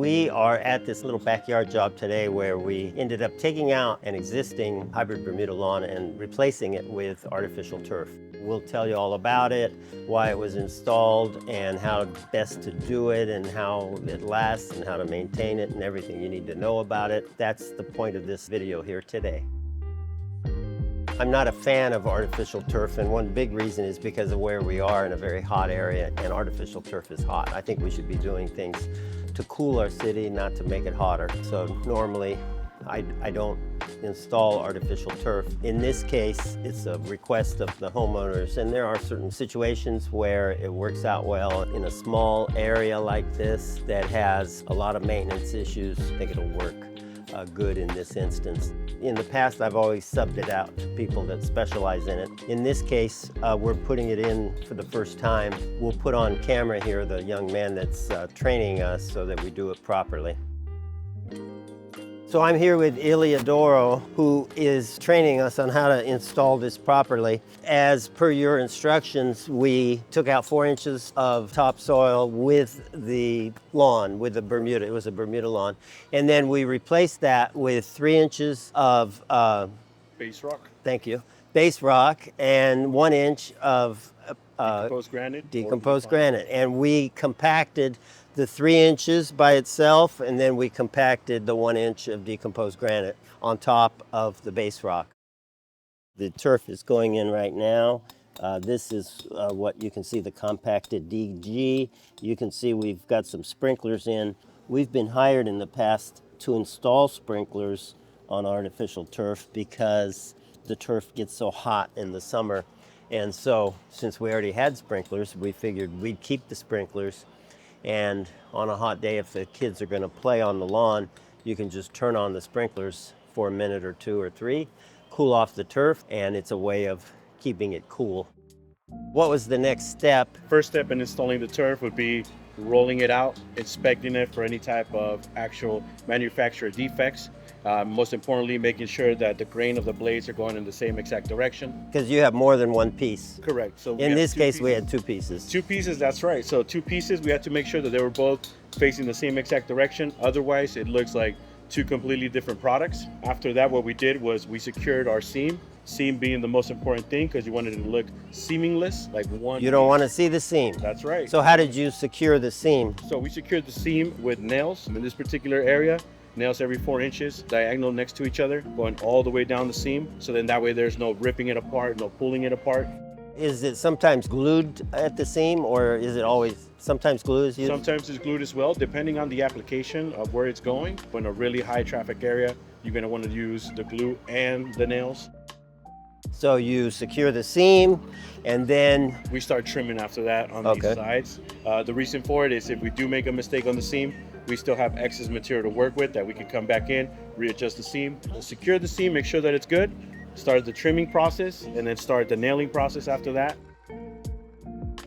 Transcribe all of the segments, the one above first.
We are at this little backyard job today where we ended up taking out an existing hybrid Bermuda lawn and replacing it with artificial turf. We'll tell you all about it, why it was installed, and how best to do it, and how it lasts, and how to maintain it, and everything you need to know about it. That's the point of this video here today. I'm not a fan of artificial turf, and one big reason is because of where we are in a very hot area, and artificial turf is hot. I think we should be doing things to cool our city, not to make it hotter. So normally, I don't install artificial turf. In this case, it's a request of the homeowners, and there are certain situations where it works out well. In a small area like this that has a lot of maintenance issues, I think it'll work good in this instance. In the past, I've always subbed it out to people that specialize in it. In this case, we're putting it in for the first time. We'll put on camera here the young man that's training us so that we do it properly. So I'm here with Iliadoro, who is training us on how to install this properly. As per your instructions, we took out 4 inches of topsoil with the lawn, with the Bermuda. It was a Bermuda lawn. And then we replaced that with 3 inches of base rock. Thank you. Base rock and 1 inch of decomposed granite. And we compacted the 3 inches by itself, and then we compacted the 1 inch of decomposed granite on top of the base rock. The turf is going in right now. This is what you can see, the compacted DG. You can see we've got some sprinklers in. We've been hired in the past to install sprinklers on artificial turf because the turf gets so hot in the summer. And so, since we already had sprinklers, we figured we'd keep the sprinklers. And on a hot day, if the kids are going to play on the lawn, you can just turn on the sprinklers for a minute or 2 or 3, cool off the turf, and it's a way of keeping it cool. What was the next step? First step in installing the turf would be rolling it out, inspecting it for any type of actual manufacturer defects. Most importantly, making sure that the grain of the blades are going in the same exact direction. Because you have more than one piece. Correct. So in this case, we had 2 pieces. 2 pieces, that's right. So 2 pieces, we had to make sure that they were both facing the same exact direction. Otherwise, it looks like 2 completely different products. After that, what we did was we secured our seam. Seam being the most important thing because you wanted it to look seamless, like one. You don't want to see the seam. That's right. So how did you secure the seam? So we secured the seam with nails in this particular area. Nails every 4 inches, diagonal next to each other, going all the way down the seam. So then that way there's no ripping it apart, no pulling it apart. Is it sometimes glued at the seam, or is it always, sometimes glue is used? Sometimes it's glued as well, depending on the application of where it's going. In a really high traffic area, you're gonna want to use the glue and the nails. So you secure the seam, and then we start trimming after that on these sides. The reason for it is if we do make a mistake on the seam, we still have excess material to work with that we can come back in, readjust the seam. We'll secure the seam, make sure that it's good, start the trimming process, and then start the nailing process after that.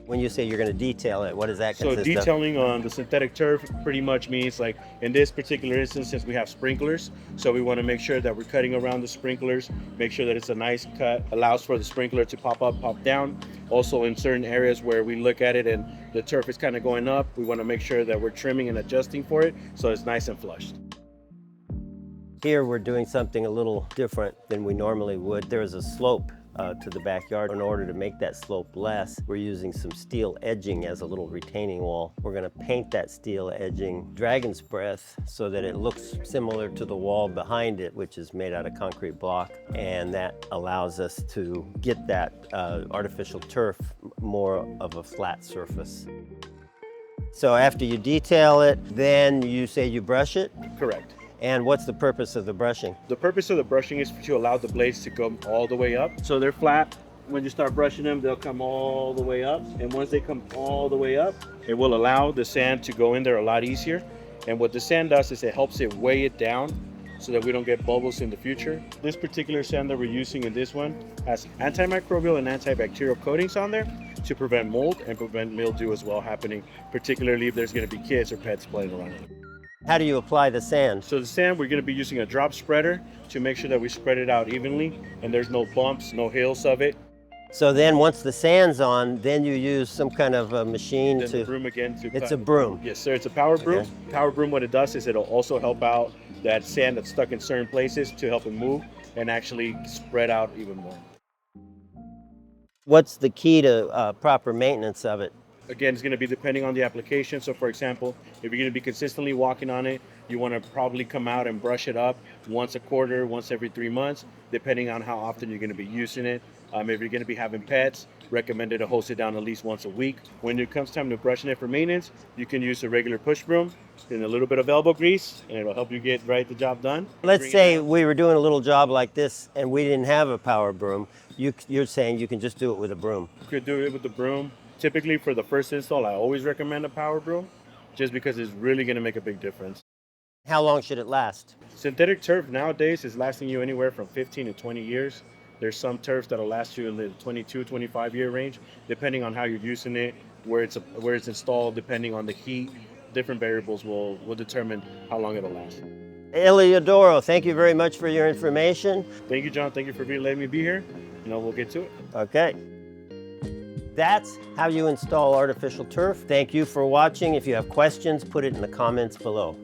When you say you're going to detail it, what does that consist of? So detailing on the synthetic turf pretty much means, like in this particular instance, since we have sprinklers, so we want to make sure that we're cutting around the sprinklers, make sure that it's a nice cut, allows for the sprinkler to pop up, pop down. Also in certain areas where we look at it and the turf is kind of going up, we want to make sure that we're trimming and adjusting for it so it's nice and flushed. Here we're doing something a little different than we normally would. There is a slope to the backyard. In order to make that slope less, we're using some steel edging as a little retaining wall. We're going to paint that steel edging dragon's breath so that it looks similar to the wall behind it, which is made out of concrete block, and that allows us to get that artificial turf more of a flat surface. So after you detail it, then you say you brush it? Correct. And what's the purpose of the brushing? The purpose of the brushing is to allow the blades to go all the way up. So they're flat. When you start brushing them, they'll come all the way up. And once they come all the way up, it will allow the sand to go in there a lot easier. And what the sand does is it helps it weigh it down so that we don't get bubbles in the future. This particular sand that we're using in this one has antimicrobial and antibacterial coatings on there to prevent mold and prevent mildew as well happening, particularly if there's going to be kids or pets playing around it. How do you apply the sand? So the sand, we're going to be using a drop spreader to make sure that we spread it out evenly and there's no bumps, no hills of it. So then once the sand's on, then you use some kind of a machine Then the to, broom again to it's cut. a broom. Yes, sir. It's a power broom. Okay. Power broom, what it does is it'll also help out that sand that's stuck in certain places to help it move and actually spread out even more. What's the key to proper maintenance of it? Again, it's going to be depending on the application. So, for example, if you're going to be consistently walking on it, you want to probably come out and brush it up once a quarter, once every 3 months, depending on how often you're going to be using it. If you're going to be having pets, recommended to hose it down at least once a week. When it comes time to brushing it for maintenance, you can use a regular push broom and a little bit of elbow grease, and it'll help you get the job done. Let's Bring it say down. we were doing a little job like this and we didn't have a power broom. You're saying you can just do it with a broom. You could do it with the broom. Typically, for the first install, I always recommend a power broom, just because it's really going to make a big difference. How long should it last? Synthetic turf nowadays is lasting you anywhere from 15 to 20 years. There's some turfs that'll last you in the 22, 25-year range, depending on how you're using it, where it's installed, depending on the heat. Different variables will determine how long it'll last. Eliodoro, thank you very much for your information. Thank you, John. Thank you for letting me be here. We'll get to it. Okay. That's how you install artificial turf. Thank you for watching. If you have questions, put it in the comments below.